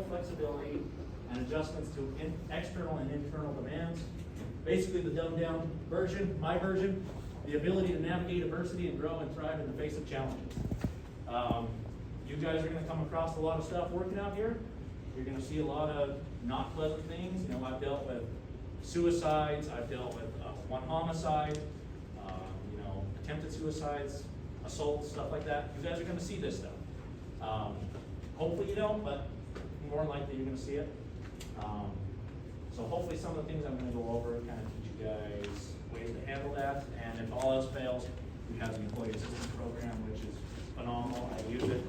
flexibility and adjustments to external and internal demands. Basically the dumbed down version, my version, the ability to navigate adversity and grow and thrive in the face of challenges. You guys are gonna come across a lot of stuff working out here. You're gonna see a lot of not pleasant things. You know, I've dealt with suicides, I've dealt with one homicide, you know, attempted suicides, assaults, stuff like that. You guys are gonna see this stuff. Hopefully you don't, but more likely you're gonna see it. So hopefully some of the things I'm gonna go over kind of teach you guys ways to handle that. And if all else fails, we have the employee assistance program, which is phenomenal. I use it.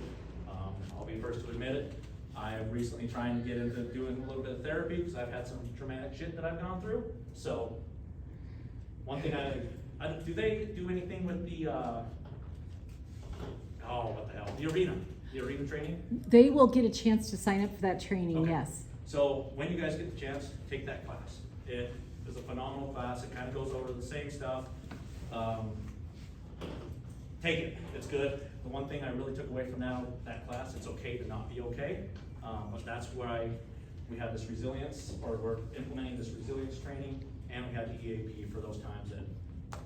I'll be first to admit it. I'm recently trying to get into doing a little bit of therapy because I've had some traumatic shit that I've gone through. So one thing do they do anything with the, what the hell, the arena training? They will get a chance to sign up for that training, Okay. yes. So when you guys get the chance, take that class. It is a phenomenal class. It kind of goes over the same stuff. Take it, it's good. The one thing I really took away from that class, it's okay to not be okay. But that's why we have this resilience, or we're implementing this resilience training, and we have the EAP for those times that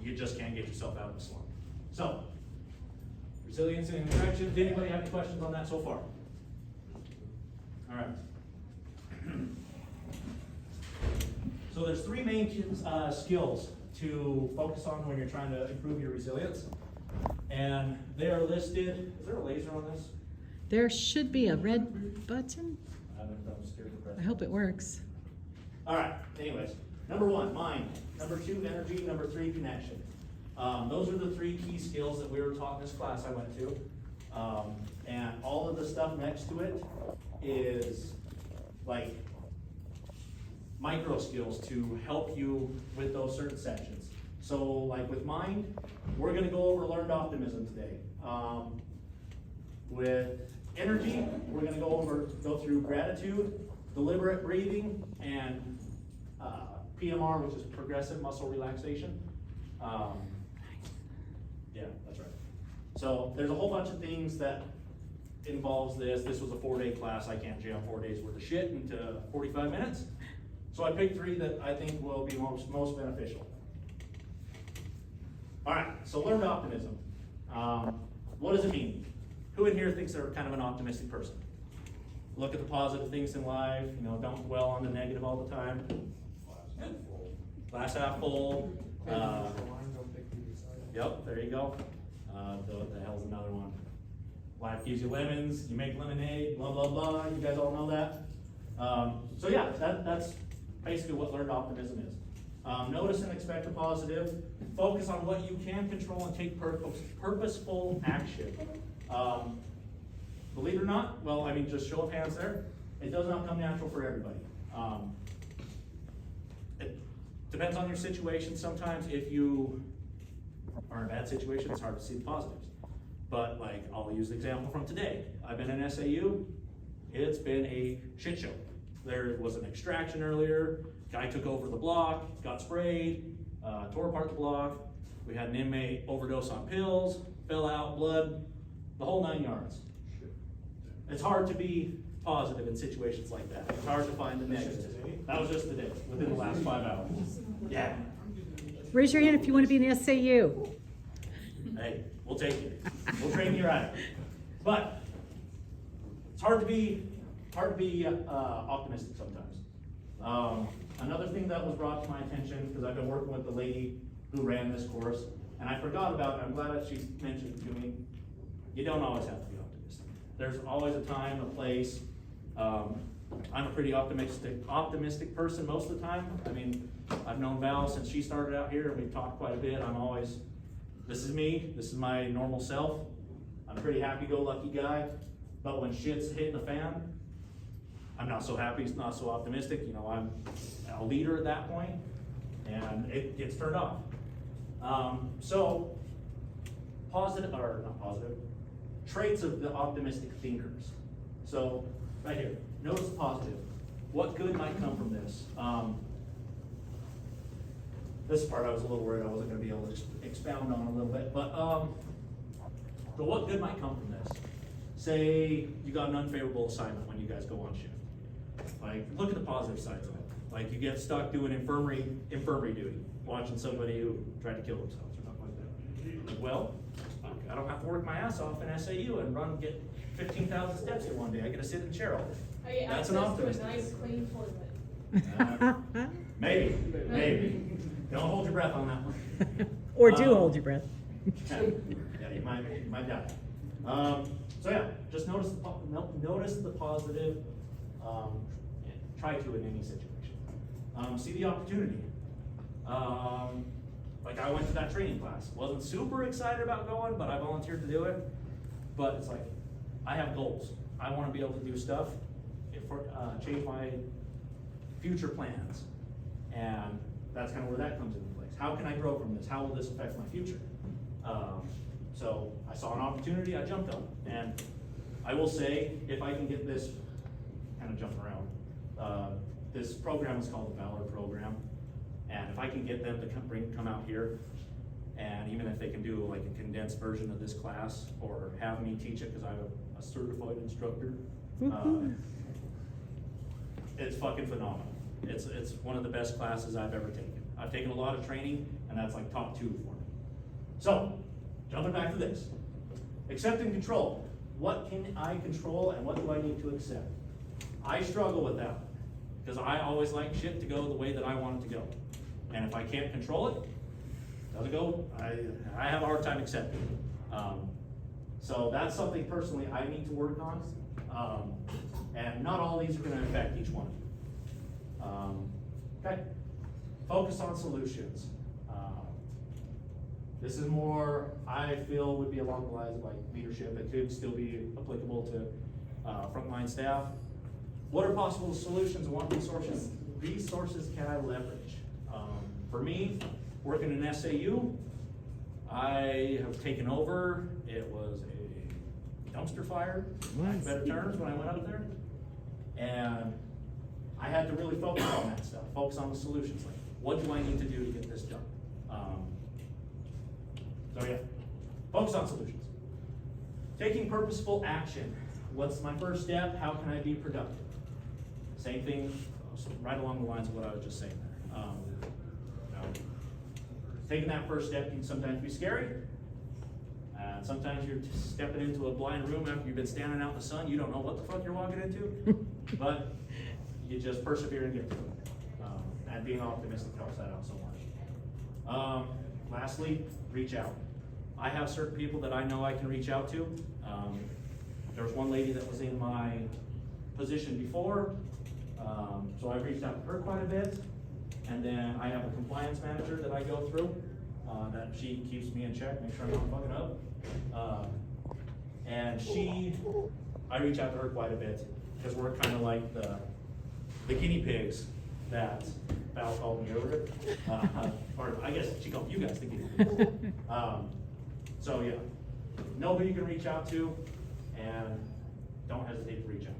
you just can't get yourself out of the slump. So, resilience and correction. Did anybody have any questions on that so far? All right. So there's three main skills to focus on when you're trying to improve your resilience. And they are listed. Is there a laser on this? There should be a red button. I hope it works. All right, anyways. Number 1, mind. Number 2, energy. Number 3, connection. Those are the 3 key skills that we were taught in this class I went to. And all of the stuff next to it is like micro skills to help you with those certain sections. So like with mind, we're gonna go over learned optimism today. With energy, we're gonna go through gratitude, deliberate breathing, and PMR, which is progressive muscle relaxation. Yeah, that's right. So there's a whole bunch of things that involves this. This was a 4-day class. I can't jam 4 days worth of shit into 45 minutes. So I picked 3 that I think will be most beneficial. All right, so learned optimism. What does it mean? Who in here thinks they're kind of an optimistic person? Look at the positive things in life, you know, don't dwell on the negative all the time. Glass half full. Yep, there you go. The hell's another one? Life gives you lemons, you make lemonade, blah, blah, blah. You guys all know that? So yeah, that's basically what learned optimism is. Notice and expect the positive. Focus on what you can control and take purposeful action. Believe it or not, well, I mean, just show of hands there. It does not come natural for everybody. It depends on your situation. Sometimes if you are in a bad situation, it's hard to see the positives. But like, I'll use the example from today. I've been in SAU. It's been a shit show. There was an extraction earlier. Guy took over the block, got sprayed, tore apart the block. We had an inmate overdose on pills, fell out, blood, the whole 9 yards. It's hard to be positive in situations like that. It's hard to find the negative. That was just today, within the last 5 hours. Yeah. Raise your hand if you want to be in the SAU. Hey, we'll take it. We'll train you right. But it's hard to be optimistic sometimes. Another thing that was brought to my attention, because I've been working with the lady who ran this course, and I forgot about it. I'm glad that she mentioned it to me. You don't always have to be optimistic. There's always a time, a place. I'm a pretty optimistic person most of the time. I mean, I've known Val since she started out here, and we've talked quite a bit. I'm always, this is me, this is my normal self. I'm a pretty happy-go-lucky guy, but when shit's hitting the fan, I'm not so happy, it's not so optimistic. You know, I'm a leader at that point, and it gets turned off. So, positive, or not positive, traits of the optimistic thinkers. So, right here, notice the positive. What good might come from this? This part I was a little worried I wasn't going to be able to expound on a little bit, but so what good might come from this? Say you got an unfavorable assignment when you guys go on shift. Like, look at the positive sides of it. Like, you get stuck doing infirmary duty, watching somebody who tried to kill themselves or something like that. Like, well, I don't have to work my ass off in SAU and get 15,000 steps in one day. I get to sit in a chair all day. I get That's an access to a optimist. nice clean toilet. Maybe. Don't hold your breath on that one. Or do hold your breath. Yeah, you might die. So yeah, just notice the positive. And try to in any situation. See the opportunity. Like I went to that training class. Wasn't super excited about going, but I volunteered to do it. But it's like, I have goals. I want to be able to do stuff, change my future plans. And that's kind of where that comes into place. How can I grow from this? How will this affect my future? So I saw an opportunity, I jumped on it. And I will say, if I can get this, kind of jumping around, this program is called the Valor Program. And if I can get them to come out here, and even if they can do like a condensed version of this class, or have me teach it because I'm a certified instructor, it's fucking phenomenal. It's one of the best classes I've ever taken. I've taken a lot of training, and that's like top 2 for me. So, jumping back to this. Accept and control. What can I control and what do I need to accept? I struggle with that because I always like shit to go the way that I want it to go. And if I can't control it, doesn't go, I have a hard time accepting it. So that's something personally I need to work on. And not all these are going to affect each one. Okay. Focus on solutions. This is more, I feel, would be along the lines of like leadership. It could still be applicable to frontline staff. What are possible solutions and what resources can I leverage? For me, working in SAU, I have taken over. It was a dumpster fire, lack of better terms, when I went up there. And I had to really focus on that stuff, focus on the solutions. Like, what do I need to do to get this done? So yeah, focus on solutions. Taking purposeful action. What's my first step? How can I be productive? Same thing, right along the lines of what I was just saying there. Taking that first step can sometimes be scary. And sometimes you're stepping into a blind room after you've been standing out in the sun. You don't know what the fuck you're walking into, but you just persevere and get through it. And being optimistic helps that out so much. Lastly, reach out. I have certain people that I know I can reach out to. There was one lady that was in my position before, so I reached out to her quite a bit. And then I have a compliance manager that I go through, that she keeps me in check, make sure I'm not fucking up. And I reach out to her quite a bit, because we're kind of like the guinea pigs that Val called me earlier. Or I guess she called you guys the guinea pigs. So yeah, know who you can reach out to, and don't hesitate to reach out.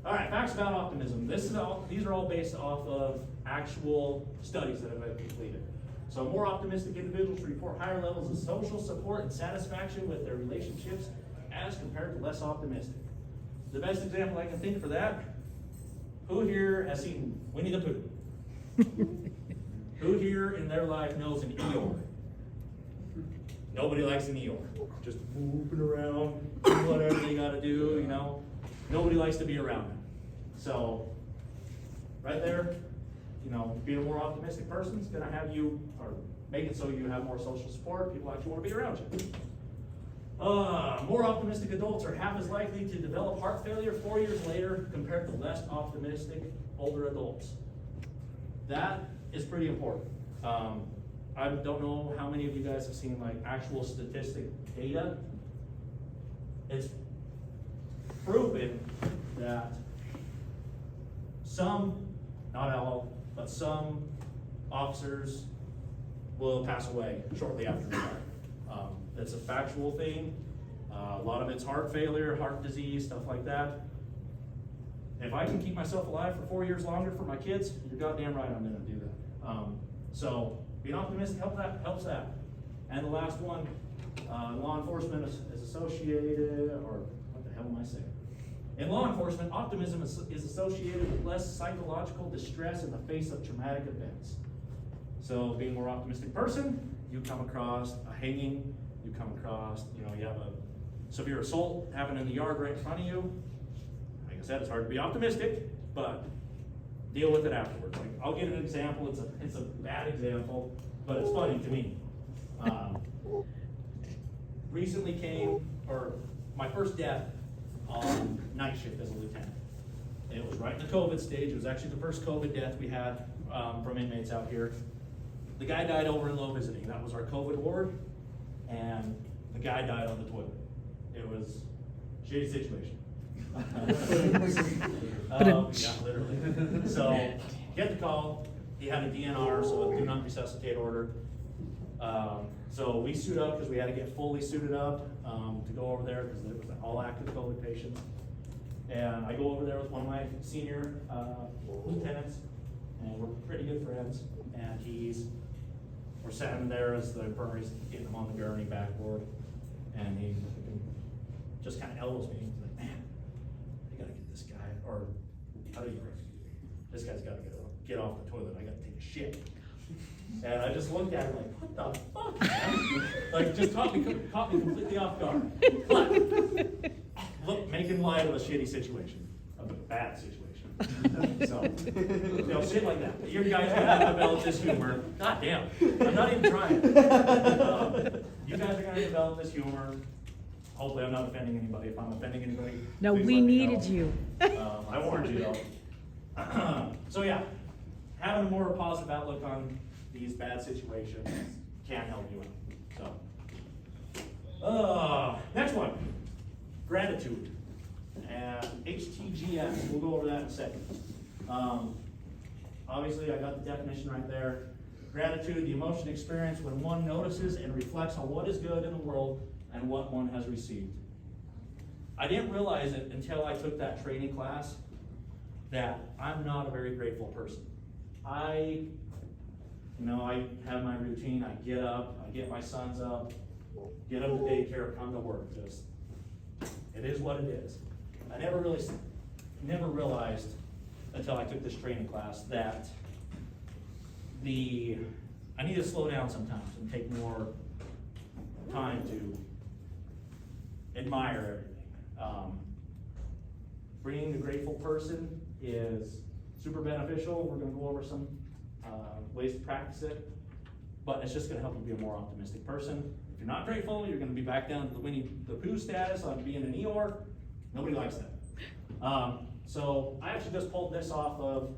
All right, facts about optimism. These are all based off of actual studies that have been completed. So more optimistic individuals report higher levels of social support and satisfaction with their relationships as compared to less optimistic. The best example I can think for that, who here has seen Winnie the Pooh? Who here in their life knows an Eeyore? Nobody likes an Eeyore. Just moving around, doing whatever they gotta do, you know. Nobody likes to be around them. So, right there, you know, being a more optimistic person is gonna have you, or make it so you have more social support, people actually wanna be around you. More optimistic adults are half as likely to develop heart failure 4 years later compared to less optimistic older adults. That is pretty important. I don't know how many of you guys have seen like actual statistic data. It's proven that some, not all, but some officers will pass away shortly after retirement. It's a factual thing. A lot of it's heart failure, heart disease, stuff like that. If I can keep myself alive for 4 years longer for my kids, you're goddamn right I'm gonna do that. So being optimistic helps that. And the last one, law enforcement is associated, or what the hell am I saying? In law enforcement, optimism is associated with less psychological distress in the face of traumatic events. So being a more optimistic person, you come across a hanging, you come across, you have a severe assault happen in the yard right in front of you. Like I said, it's hard to be optimistic, but deal with it afterwards. Like, I'll give an example. It's a bad example, but it's funny to me. Recently my first death on night shift as a lieutenant. It was right in the COVID stage. It was actually the first COVID death we had from inmates out here. The guy died over in low visiting. That was our COVID ward, and the guy died on the toilet. It was a shitty situation. Yeah, literally. So, get the call. He had a DNR, so a do not resuscitate order. So we suit up because we had to get fully suited up to go over there because it was an all active COVID patient. And I go over there with one of my senior lieutenants, and we're pretty good friends. And we're sitting there as the infirmary's getting him on the gurney backboard, and he just kind of elbows me. He's like, "Man, I gotta get this guy, or how do you this guy's gotta get off the toilet. I gotta take a shit." And I just looked at him like, "What the fuck, man?" Like, just caught me completely off guard. But making light of a shitty situation, of a bad situation. So, shit like that. Your guys are gonna develop this humor. God damn, I'm not even trying. You guys are gonna develop this humor. Hopefully, I'm not offending anybody. If I'm offending anybody, No, please we let me needed know. you. I warned you though. So yeah, having a more positive outlook on these bad situations can help you out. So, next one, gratitude. And HTGS, we'll go over that in a second. Obviously, I got the definition right there. Gratitude, the emotion experienced when one notices and reflects on what is good in the world and what one has received. I didn't realize it until I took that training class that I'm not a very grateful person. I have my routine. I get up, I get my sons up, get them to daycare, come to work. Just, it is what it is. I never realized until I took this training class that I need to slow down sometimes and take more time to admire everything. Being a grateful person is super beneficial. We're going to go over some ways to practice it, but it's just going to help you be a more optimistic person. If you're not grateful, you're going to be back down to the Winnie the Pooh status on being an Eeyore. Nobody likes that. So I actually just pulled this off of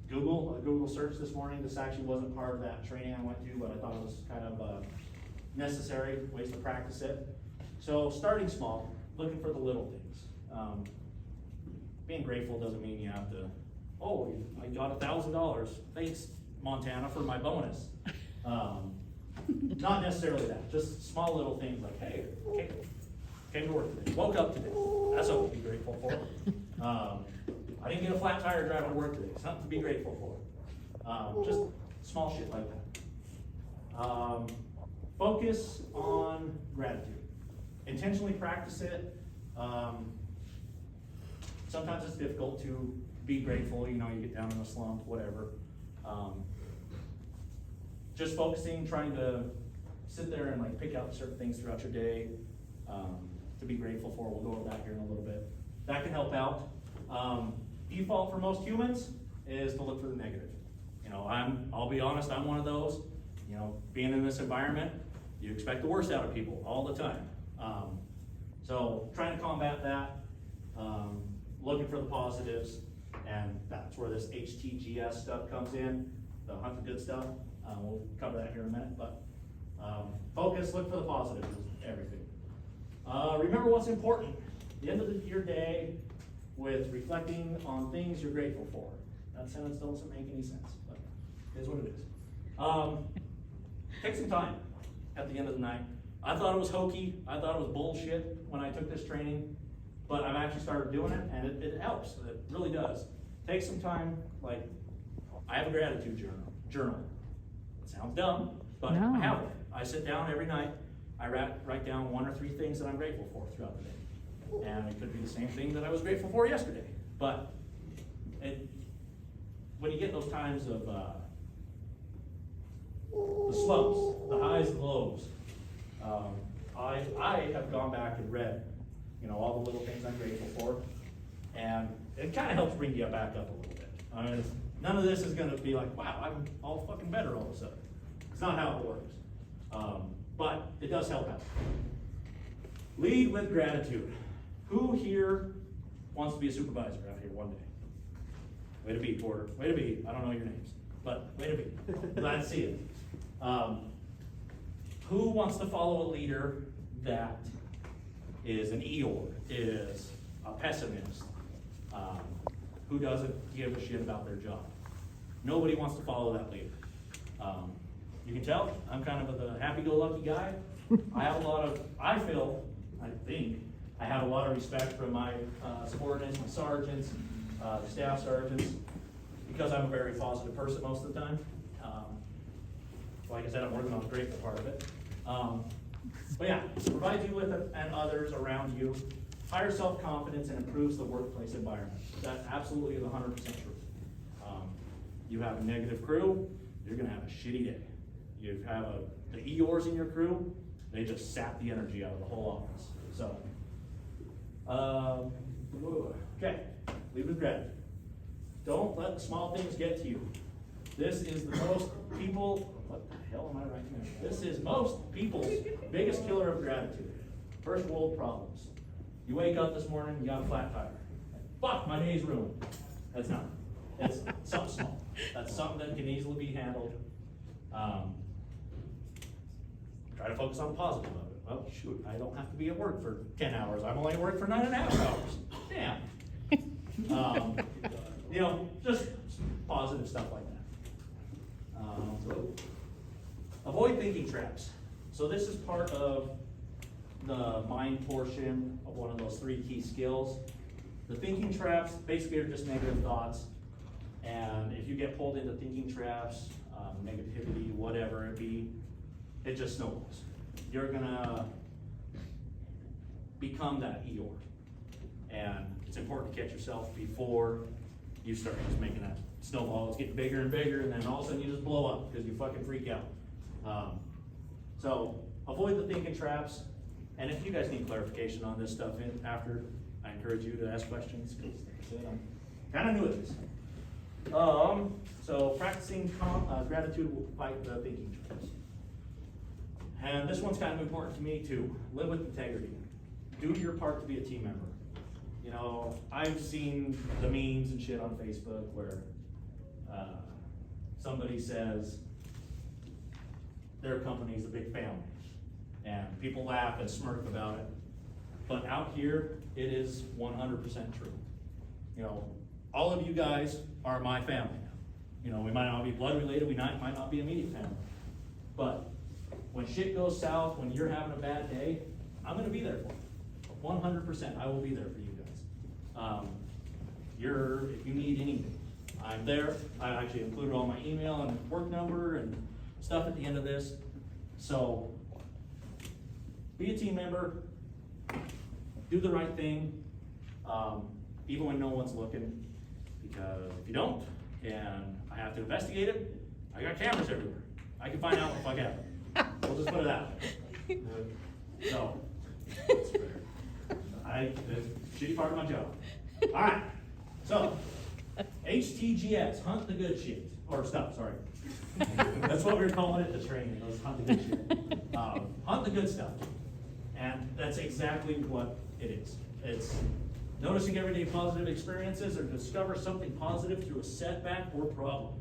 Google, a Google search this morning. This actually wasn't part of that training I went to, but I thought it was kind of necessary ways to practice it. So starting small, looking for the little things. Being grateful doesn't mean you have to, "Oh, I got $1,000. Thanks, Montana, for my bonus." Not necessarily that. Just small little things like, "Hey, came to work today. Woke up today." That's something to be grateful for. I didn't get a flat tire driving to work today. Something to be grateful for. Just small shit like that. Focus on gratitude. Intentionally practice it. Sometimes it's difficult to be grateful, you get down in a slump, whatever. Just focusing, trying to sit there and pick out certain things throughout your day to be grateful for. We'll go over that here in a little bit. That can help out. Default for most humans is to look for the negative. I'll be honest, I'm one of those. Being in this environment, you expect the worst out of people all the time. So trying to combat that, looking for the positives, and that's where this HTGS stuff comes in, the hunt the good stuff. We'll cover that here in a minute, but focus, look for the positives, everything. Remember what's important. The end of your day with reflecting on things you're grateful for. That sentence doesn't make any sense, but it is what it is. Take some time at the end of the night. I thought it was hokey. I thought it was bullshit when I took this training, but I've actually started doing it, and it helps. It really does. Take some time. I have a gratitude journal. It sounds dumb, but No. I have one. I sit down every night. I write down 1 or 3 things that I'm grateful for throughout the day. And it could be the same thing that I was grateful for yesterday. But when you get those times of the slumps, the highs and lows, I have gone back and read, all the little things I'm grateful for, and it kind of helps bring you back up a little bit. I mean, none of this is going to be like, wow, I'm all fucking better all of a sudden. It's not how it works. But it does help out. Lead with gratitude. Who here wants to be a supervisor out here one day? Way to be, Porter. Way to be. I don't know your names, but way to be. Glad to see it. Who wants to follow a leader that is an Eeyore, is a pessimist, who doesn't give a shit about their job? Nobody wants to follow that leader. You can tell I'm kind of the happy-go-lucky guy. I think I have a lot of respect for my subordinates, my sergeants, the staff sergeants, because I'm a very positive person most of the time. Like I said, I'm working on the grateful part of it. But yeah, provides you with and others around you higher self-confidence and improves the workplace environment. That absolutely is 100% true. You have a negative crew, you're gonna have a shitty day. You have the Eeyores in your crew, they just sap the energy out of the whole office. So, okay, lead with gratitude. Don't let the small things get to you. This is the most people, what the hell am I writing here? This is most people's biggest killer of gratitude. First world problems. You wake up this morning, you got a flat tire. Fuck, my day's ruined. That's not. It's something small. That's something that can easily be handled. Try to focus on the positive of it. Well, shoot, I don't have to be at work for 10 hours. I'm only at work for 9.5 hours. Damn. Just positive stuff like that. Avoid thinking traps. So this is part of the mind portion of one of those 3 key skills. The thinking traps basically are just negative thoughts. And if you get pulled into thinking traps, negativity, whatever it be, it just snowballs. You're gonna become that Eeyore. And it's important to catch yourself before you start just making that snowball. It's getting bigger and bigger, and then all of a sudden you just blow up because you fucking freak out. So avoid the thinking traps. And if you guys need clarification on this stuff after, I encourage you to ask questions, because like I said, I'm kind of new at this. So practicing gratitude will fight the thinking traps. And this one's kind of important to me too. Live with integrity. Do your part to be a team member. I've seen the memes and shit on Facebook where somebody says their company's a big family, and people laugh and smirk about it. But out here, it is 100% true. All of you guys are my family now. We might not be blood related, we might not be immediate family. But when shit goes south, when you're having a bad day, I'm gonna be there for you. 100%, I will be there for you guys. If you need anything, I'm there. I actually included all my email and work number and stuff at the end of this. So, be a team member, do the right thing, even when no one's looking, because if you don't, and I have to investigate it, I got cameras everywhere. I can find out what the fuck happened. We'll just put it out there. So, it's a shitty part of my job. All right, so, HTGS, hunt the good shit, or stuff, sorry. That's what we were calling it, the training, was hunt the good shit. Hunt the good stuff. And that's exactly what it is. It's noticing everyday positive experiences or discover something positive through a setback or problem.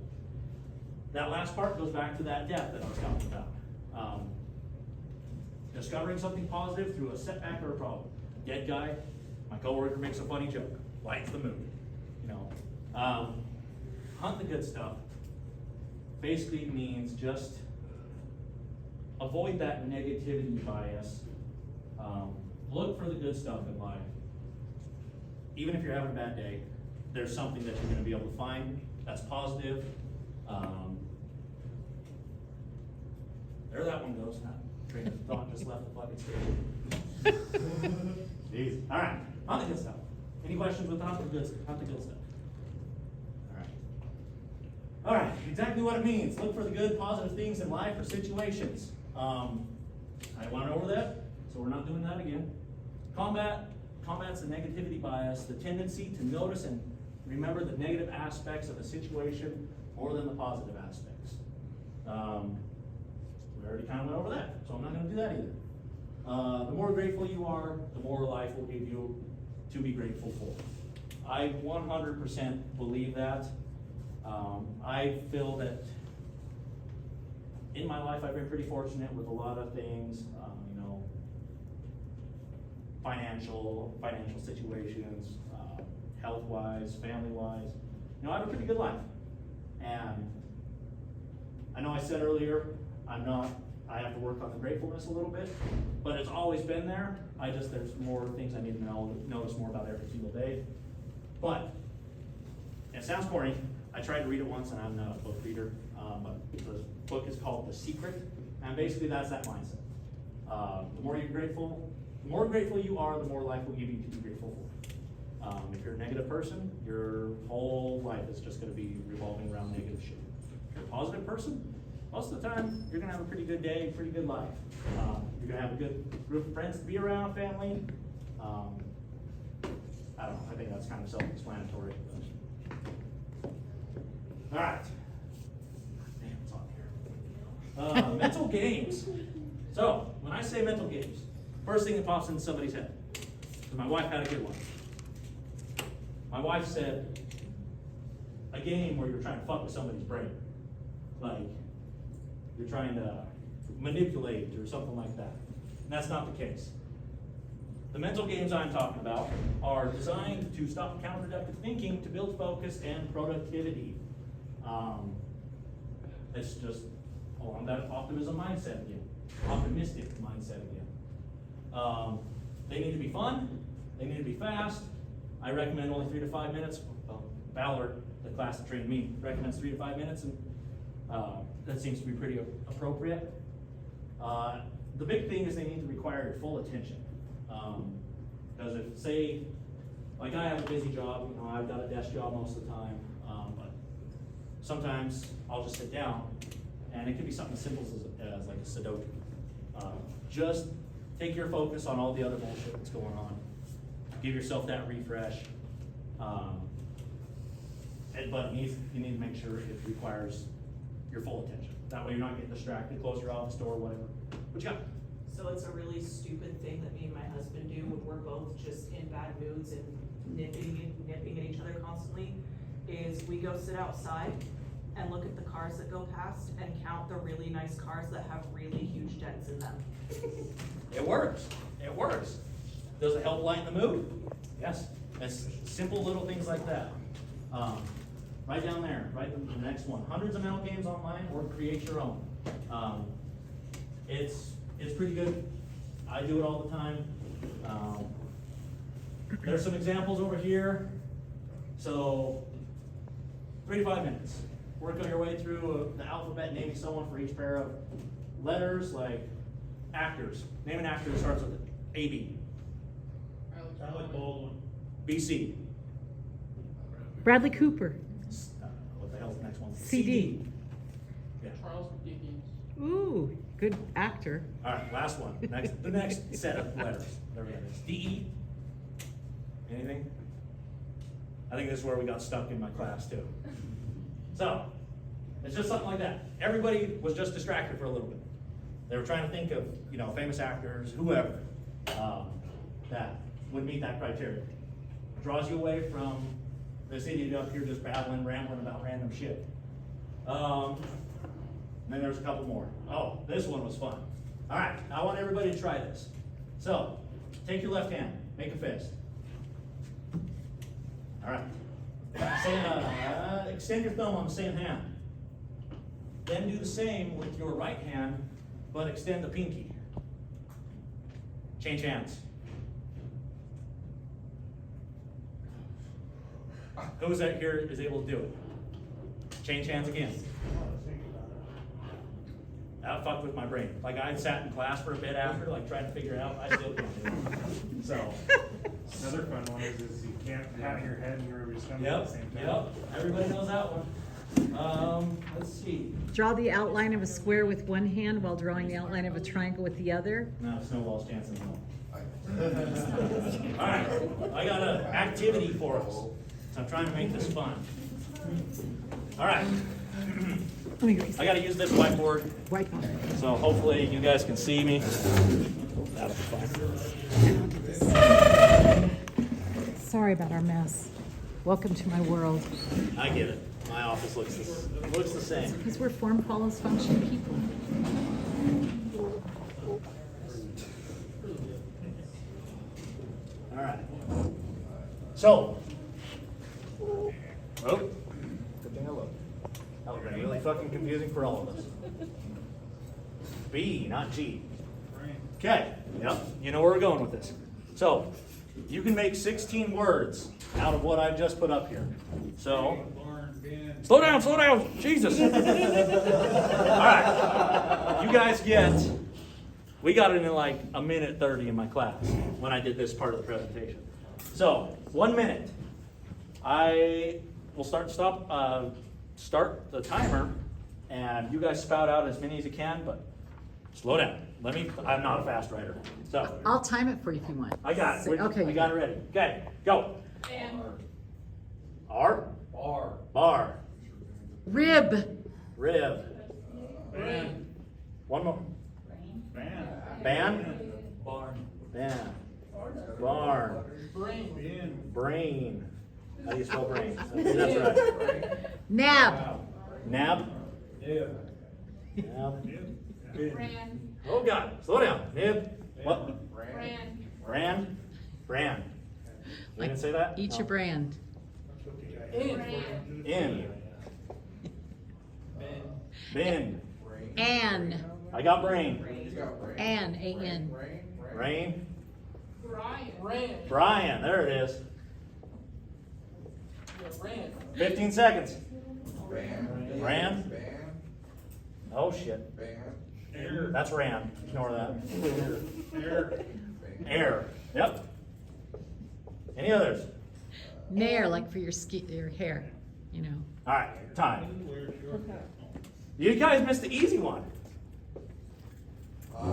That last part goes back to that depth that I was talking about. Discovering something positive through a setback or a problem. Dead guy, my coworker makes a funny joke, lights the mood. Hunt the good stuff basically means just avoid that negativity bias. Look for the good stuff in life. Even if you're having a bad day, there's something that you're going to be able to find that's positive. There that one goes. That train of thought just left the fucking station. Easy. All right, on the good stuff. Any questions with on the good stuff? On the good stuff. All right. All right, exactly what it means. Look for the good, positive things in life or situations. I went over that, so we're not doing that again. Combats the negativity bias, the tendency to notice and remember the negative aspects of a situation more than the positive aspects. We already kind of went over that, so I'm not going to do that either. The more grateful you are, the more life will give you to be grateful for. I 100% believe that. I feel that in my life I've been pretty fortunate with a lot of things, financial situations, health-wise, family-wise. I have a pretty good life. And I know I said earlier, I have to work on the gratefulness a little bit, but it's always been there. There's more things I need to notice more about every single day. But, it sounds corny. I tried to read it once and I'm not a book reader, but the book is called The Secret, and basically that's that mindset. The more grateful you are, the more life will give you to be grateful for. If you're a negative person, your whole life is just going to be revolving around negative shit. If you're a positive person, most of the time, you're going to have a pretty good day, pretty good life. You're going to have a good group of friends to be around, family. I don't know, I think that's kind of self-explanatory. All right. Damn, it's on here. Mental games. So, when I say mental games, first thing that pops into somebody's head. My wife had a good one. My wife said, a game where you're trying to fuck with somebody's brain. Like, you're trying to manipulate or something like that. And that's not the case. The mental games I'm talking about are designed to stop counterproductive thinking to build focus and productivity. It's just along that optimistic mindset again. They need to be fun. They need to be fast. I recommend only 3 to 5 minutes. Well, Ballard, the class that trained me, recommends 3 to 5 minutes, and that seems to be pretty appropriate. The big thing is they need to require your full attention. Because if, say, like I have a busy job, I've got a desk job most of the time, but sometimes I'll just sit down, and it could be something as simple as like a Sudoku. Just take your focus on all the other bullshit that's going on. Give yourself that refresh. But you need to make sure it requires your full attention. That way you're not getting distracted, close your office door, whatever. What you got? So it's a really stupid thing that me and my husband do when we're both just in bad moods and nipping at each other constantly, is we go sit outside and look at the cars that go past and count the really nice cars that have really huge dents in them. It works. It works. Does it help lighten the mood? Yes. It's simple little things like that. Right down there, right the next one. Hundreds of mental games online, or create your own. It's pretty good. I do it all the time. There's some examples over here. So, 3 to 5 minutes. Work your way through the alphabet, naming someone for each pair of letters, like actors. Name an actor that starts with AB. Alec Baldwin. BC. Bradley Cooper. What the hell's the next one? CD. Yeah. Charles Dickens. Ooh, good actor. All right, last one. The next set of letters. Whatever that is. DE. Anything? I think this is where we got stuck in my class too. So, it's just something like that. Everybody was just distracted for a little bit. They were trying to think of, famous actors, whoever, that would meet that criteria. Draws you away from this idiot up here just babbling, rambling about random shit. And then there's a couple more. Oh, this one was fun. All right, I want everybody to try this. So, take your left hand, make a fist. All right. Extend your thumb on the same hand. Then do the same with your right hand, but extend the pinky. Change hands. Who's out here is able to do it? Change hands again. that fucked with my brain. Like I sat in class for a bit after, like trying to figure it out, I still can't do it. So. Another fun one is you can't have your head and your stomach at Yep, the same time. yep, everybody knows that one. Let's see. Draw the outline of a square with one hand while drawing the outline of a triangle with the other. No, Snowball's chance in hell. All right, I got an activity for us. So I'm trying to make this fun. All right. Let me erase I got to use this whiteboard, whiteboard. so hopefully you guys can see me. That'll be fine. Sorry about our mess. Welcome to my world. I get it. My office looks the same. Because we're form follows function people. All right. So. Oh. Good thing I looked. That would have been really fucking confusing for all of us. B, not G. Okay. Yep. You know where we're going with this. So, you can make 16 words out of what I've just put up here. So. Slow down, Jesus. All right. You guys we got it in like a minute 30 in my class when I did this part of the presentation. So, 1 minute. I will start the timer, and you guys spout out as many as you can, but slow down. I'm not a fast writer. So, I'll time it for you if you want. I got it. Okay. I got it ready. Okay, go. R. Bar. Rib. Rib. Band. One more. Band. Band. Barn. Brain. How do you spell brain? Okay, that's right. Nab. Nab. Nab. Oh God, slow down. Nib. What? Brand. You didn't say that? Eat No. your brand. In. Bin. Ann. I got brain. Ann. A-N. Rain. Brian. There it is. 15 seconds. Ran. Oh shit. That's ran. Ignore that. Air. Yep. Any others? Nair, like for your hair, you know. All right. Time. You guys missed the easy one.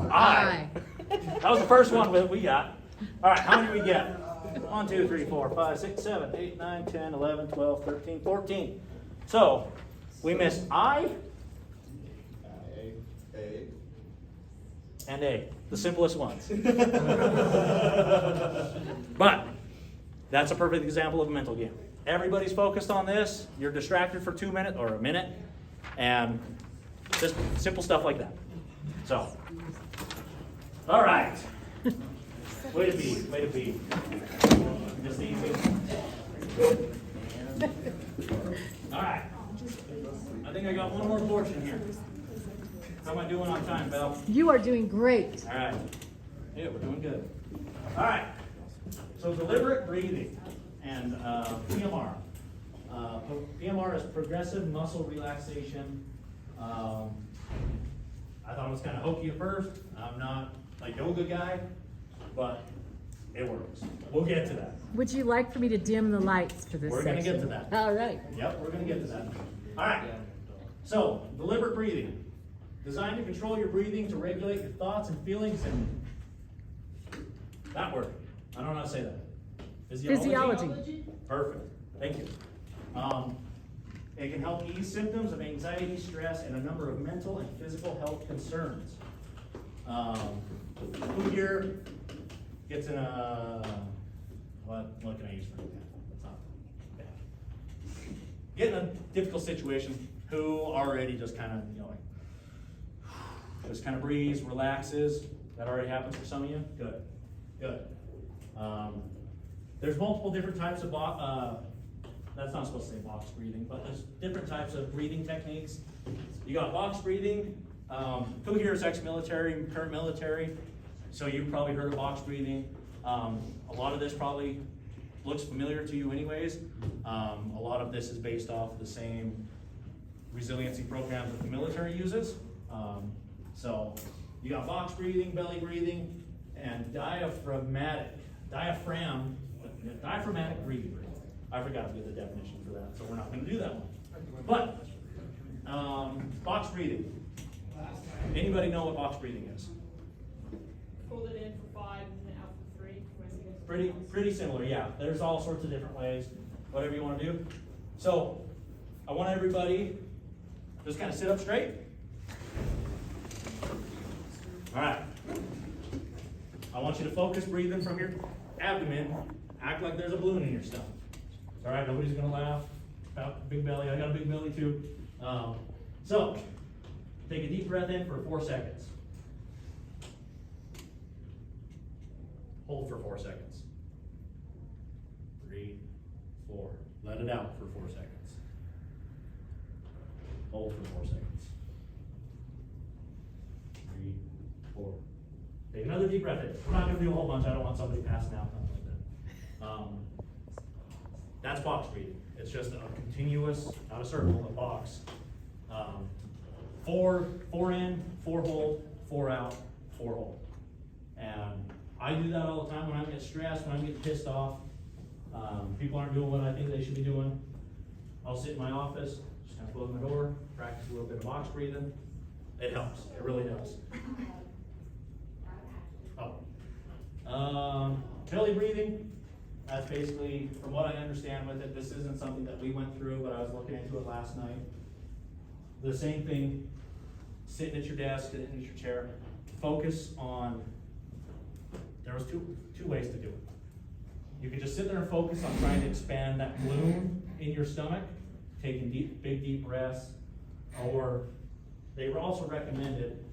I. That was the first one we got. All right. How many did we get? 1, 2, 3, 4, 5, 6, 7, 8, 9, 10, 11, 12, 13, 14. So we missed I and A. The simplest ones. But that's a perfect example of a mental game. Everybody's focused on this. You're distracted for 2 minutes or a minute. And just simple stuff like that. So, all right. Way to be. Just easy. All right. I think I got one more portion here. How am I doing on time, Belle? You are doing great. All right. Yeah, we're doing good. All right. So deliberate breathing and PMR. PMR is progressive muscle relaxation. I thought it was kind of hokey at first. I'm not a yoga guy, but it works. We'll get to that. Would you like for me to dim the lights for this We're section? going to get to that. All right. Yep, we're going to get to that. All right. So, deliberate breathing. Designed to control your breathing to regulate your thoughts and feelings and that word. I don't know how to say that. Physiology. Perfect. Thank you. It can help ease symptoms of anxiety, stress, and a number of mental and physical health concerns. Who here gets in a, what can I use for an example? It's not bad. Get in a difficult situation, who already just kind of, just kind of breathes, relaxes. That already happens for some of you? Good. There's multiple different types of that's not supposed to say box breathing, but there's different types of breathing techniques. You got box breathing. Who here is ex-military, current military? So you've probably heard of box breathing. A lot of this probably looks familiar to you anyways. A lot of this is based off of the same resiliency programs that the military uses. So you got box breathing, belly breathing, and diaphragmatic breathing. I forgot to get the definition for that, so we're not gonna do that one. But, box breathing. Anybody know what box breathing is? Hold it in for 5 and then out for 3. Pretty similar, yeah. There's all sorts of different ways, whatever you wanna do. So, I want everybody just kind of sit up straight. All right. I want you to focus breathing from your abdomen. Act like there's a balloon in your stomach. All right, nobody's gonna laugh about big belly. I got a big belly too. So, take a deep breath in for 4 seconds. Hold for 4 seconds. 3, 4. Let it out for 4 seconds. Hold for 4 seconds. 3, 4. Take another deep breath in. We're not gonna do a whole bunch. I don't want somebody passing out, nothing like that. That's box breathing. It's just a continuous, not a circle, a box. 4 in, 4 hold, 4 out, 4 hold. And I do that all the time when I get stressed, when I'm getting pissed off. People aren't doing what I think they should be doing. I'll sit in my office, just kind of close my door, practice a little bit of box breathing. It helps, it really does. Belly breathing, that's basically, from what I understand with it, this isn't something that we went through, but I was looking into it last night. The same thing, sitting at your desk, sitting at your chair, focus on, there was two ways to do it. You could just sit there and focus on trying to expand that balloon in your stomach, taking big deep breaths, or they were also recommended,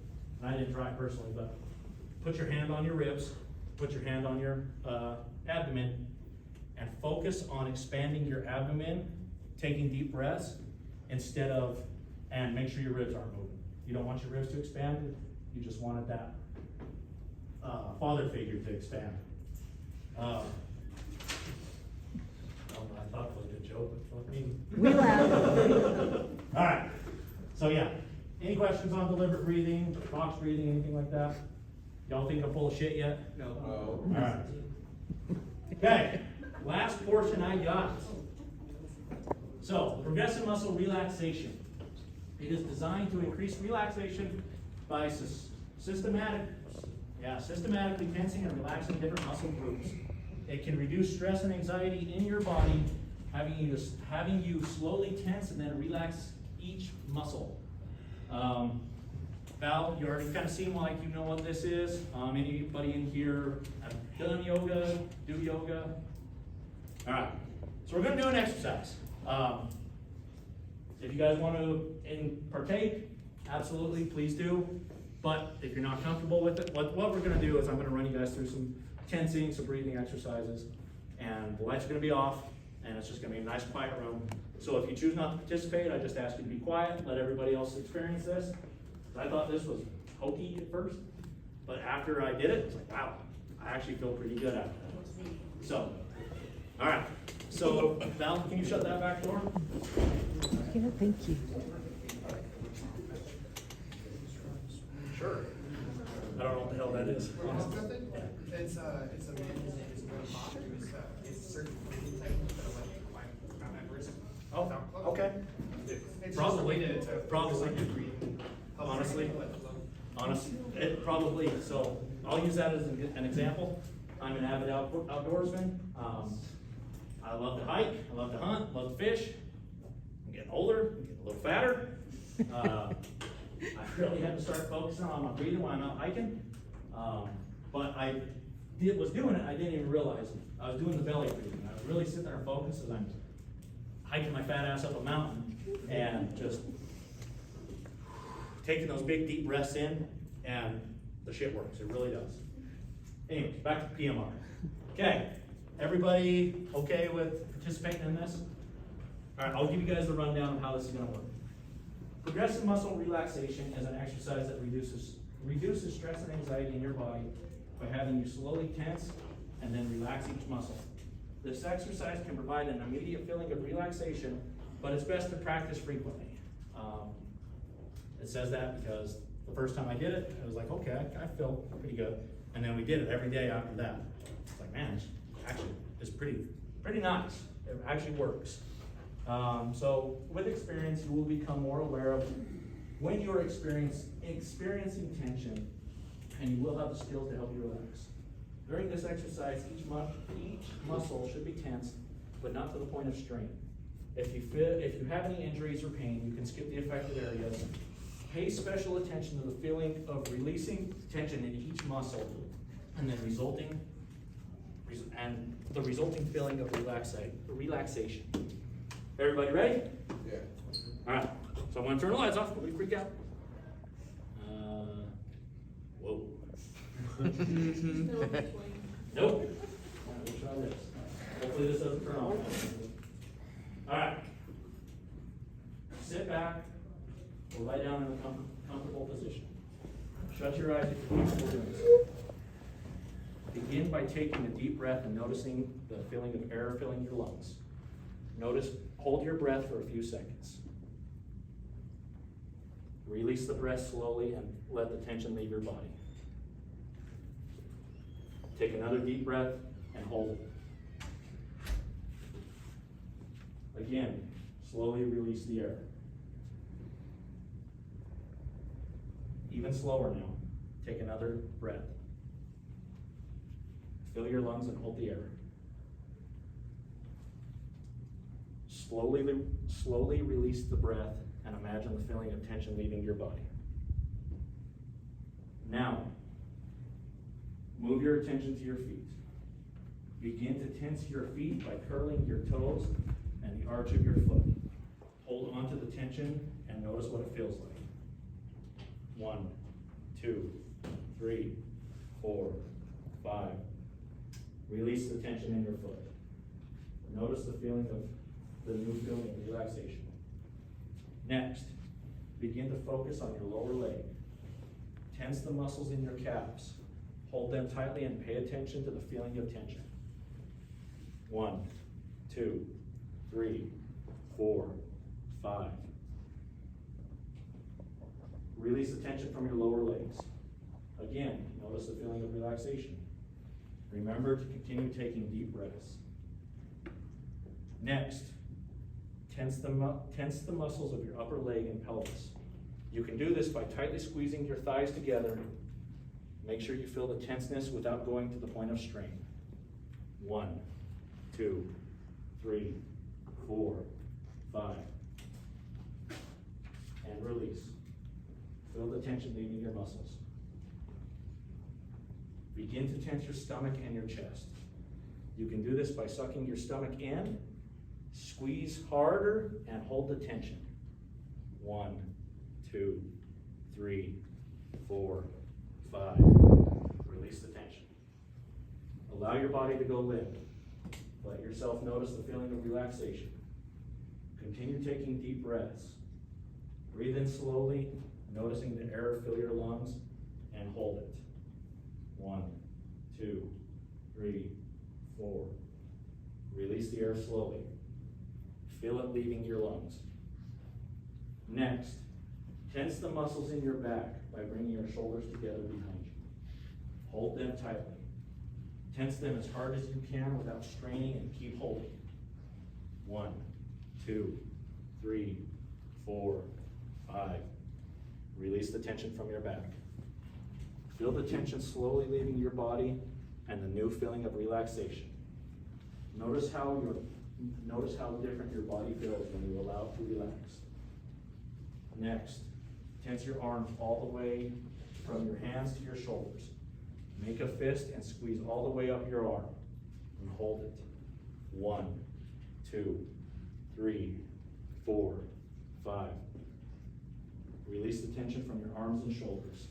and I didn't try it personally, but put your hand on your ribs, put your hand on your abdomen, and focus on expanding your abdomen, taking deep breaths, instead of, and make sure your ribs aren't moving. You don't want your ribs to expand, you just wanted that father figure to expand. I thought it was a good joke, but fuck me. We laugh. All right, so yeah, any questions on deliberate breathing, box breathing, anything like that? Y'all think I'm full of shit yet? No. All right. Okay, last portion I got. So, progressive muscle relaxation. It is designed to increase relaxation by systematically tensing and relaxing different muscle groups. It can reduce stress and anxiety in your body, having you slowly tense and then relax each muscle. Val, you already kind of seem like you know what this is. Anybody in here have done yoga, do yoga? All right, so we're gonna do an exercise. If you guys want to partake, absolutely, please do. But if you're not comfortable with it, what we're gonna do is I'm gonna run you guys through some tensing, some breathing exercises, and the lights are gonna be off, and it's just gonna be a nice quiet room. So if you choose not to participate, I just ask you to be quiet, let everybody else experience this. I thought this was hokey at first, but after I did it, it's like, wow, I actually feel pretty good after that. So, all right. So, Val, can you shut that back door? Yeah, thank you. Sure. I don't know what the hell that is. It's a man who's going to talk to it's certain breathing techniques that are like my members. Oh, okay. It's Probably. just a way to Probably. breathing. Honestly, it probably, so I'll use that as an example. I'm an avid outdoorsman. I love to hike, I love to hunt, love to fish. I'm getting older, I'm getting a little fatter. I really had to start focusing on my breathing when I'm out hiking. But was doing it, I didn't even realize it. I was doing the belly breathing. I was really sitting there and focused as I'm hiking my fat ass up a mountain and just taking those big deep breaths in, and the shit works, it really does. Anyways, back to PMR. Okay, everybody okay with participating in this? All right, I'll give you guys the rundown of how this is gonna work. Progressive muscle relaxation is an exercise that reduces stress and anxiety in your body by having you slowly tense and then relax each muscle. This exercise can provide an immediate feeling of relaxation, but it's best to practice frequently. It says that because The first time I did it, I was like, okay, I feel pretty good. And then we did it every day after that. It's like, man, it's pretty nice. It actually works. So with experience, you will become more aware of when you are experiencing tension, and you will have the skills to help you relax. During this exercise, each muscle should be tensed, but not to the point of strain. If you have any injuries or pain, you can skip the affected areas. Pay special attention to the feeling of releasing tension in each muscle, and then the resulting feeling of relaxation. Everybody ready? Yeah. All right. So I'm going to turn the lights off. Don't we freak out. Whoa. Middle between. Nope. All right, we'll try this. Hopefully this doesn't turn on. All right. Sit back or lie down in a comfortable position. Shut your eyes if you're comfortable doing so. Begin by taking a deep breath and noticing the feeling of air filling your lungs. Hold your breath for a few seconds. Release the breath slowly and let the tension leave your body. Take another deep breath and hold it. Again, slowly release the air. Even slower now. Take another breath. Fill your lungs and hold the air. Slowly release the breath and imagine the feeling of tension leaving your body. Now, move your attention to your feet. Begin to tense your feet by curling your toes and the arch of your foot. Hold on to the tension and notice what it feels like. 1, 2, 3, 4, 5. Release the tension in your foot. Notice the feeling of the new feeling of relaxation. Next, begin to focus on your lower leg. Tense the muscles in your calves. Hold them tightly and pay attention to the feeling of tension. 1, 2, 3, 4, 5. Release the tension from your lower legs. Again, notice the feeling of relaxation. Remember to continue taking deep breaths. Next, tense the muscles of your upper leg and pelvis. You can do this by tightly squeezing your thighs together. Make sure you feel the tenseness without going to the point of strain. 1, 2, 3, 4, 5. And release. Feel the tension leaving your muscles. Begin to tense your stomach and your chest. You can do this by sucking your stomach in, squeeze harder, and hold the tension. 1, 2, 3, 4, 5. Release the tension. Allow your body to go limp. Let yourself notice the feeling of relaxation. Continue taking deep breaths. Breathe in slowly, noticing the air fill your lungs, and hold it. 1, 2, 3, 4. Release the air slowly. Feel it leaving your lungs. Next, tense the muscles in your back by bringing your shoulders together behind you. Hold them tightly. Tense them as hard as you can without straining and keep holding. 1, 2, 3, 4, 5. Release the tension from your back. Feel the tension slowly leaving your body and the new feeling of relaxation. Notice how different your body feels when you allow it to relax. Next, tense your arms all the way from your hands to your shoulders. Make a fist and squeeze all the way up your arm and hold it. 1, 2, 3, 4, 5. Release the tension from your arms and shoulders.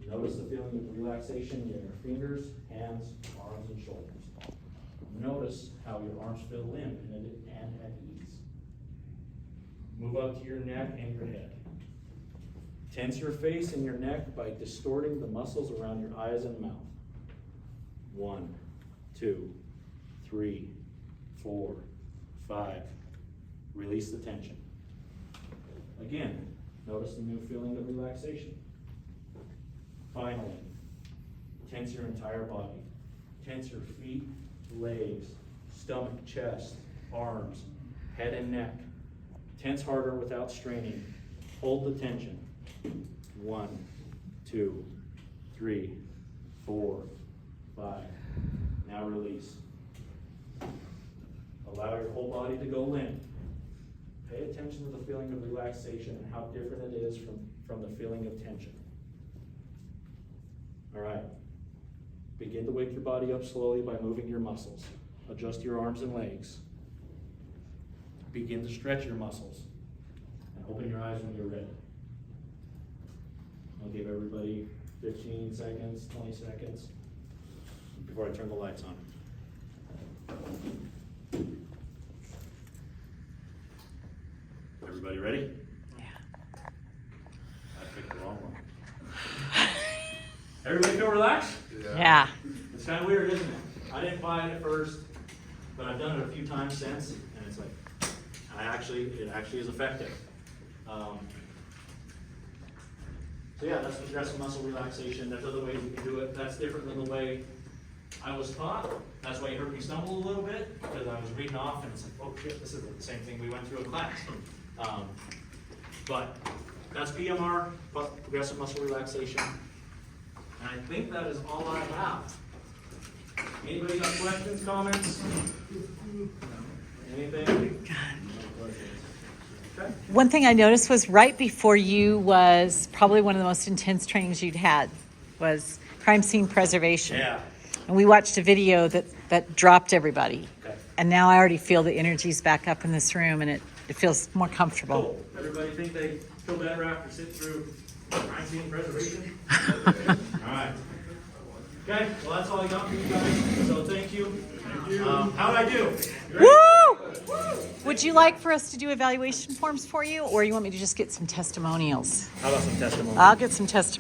Notice the feeling of relaxation in your fingers, hands, arms, and shoulders. Notice how your arms feel limp and at ease. Move up to your neck and your head. Tense your face and your neck by distorting the muscles around your eyes and mouth. 1, 2, 3, 4, 5. Release the tension. Again, notice the new feeling of relaxation. Finally, tense your entire body. Tense your feet, legs, stomach, chest, arms, head and neck. Tense harder without straining. Hold the tension. 1, 2, 3, 4, 5. Now release. Allow your whole body to go limp. Pay attention to the feeling of relaxation and how different it is from the feeling of tension. All right. Begin to wake your body up slowly by moving your muscles. Adjust your arms and legs. Begin to stretch your muscles. And open your eyes when you're ready. I'll give everybody 15 seconds, 20 seconds before I turn the lights on. Everybody ready? Yeah. I picked the wrong one. Everybody feel relaxed? Yeah. It's kind of weird, isn't it? I didn't buy it at first, but I've done it a few times since, and it's like, it actually is effective. So yeah, that's progressive muscle relaxation. There's other ways you can do it. That's different than the way I was taught. That's why you heard me stumble a little bit, because I was reading off and it's like, oh shit, this isn't the same thing we went through in class. But that's PMR, progressive muscle relaxation. And I think that is all I have. Anybody got questions, comments? Anything? Okay. One thing I noticed was right before you was probably one of the most intense trainings you'd had was crime scene preservation. Yeah. And we watched a video that dropped everybody. Okay. And now I already feel the energy's back up in this room and it feels more comfortable. Cool. Everybody think they feel better after sitting through crime scene preservation? All right. Okay, well that's all I got for you guys, so thank you. Thank you. How'd I do? Woo! Would you like for us to do evaluation forms for you, or you want me to just get some testimonials? How about some testimony? I'll get some testimonials.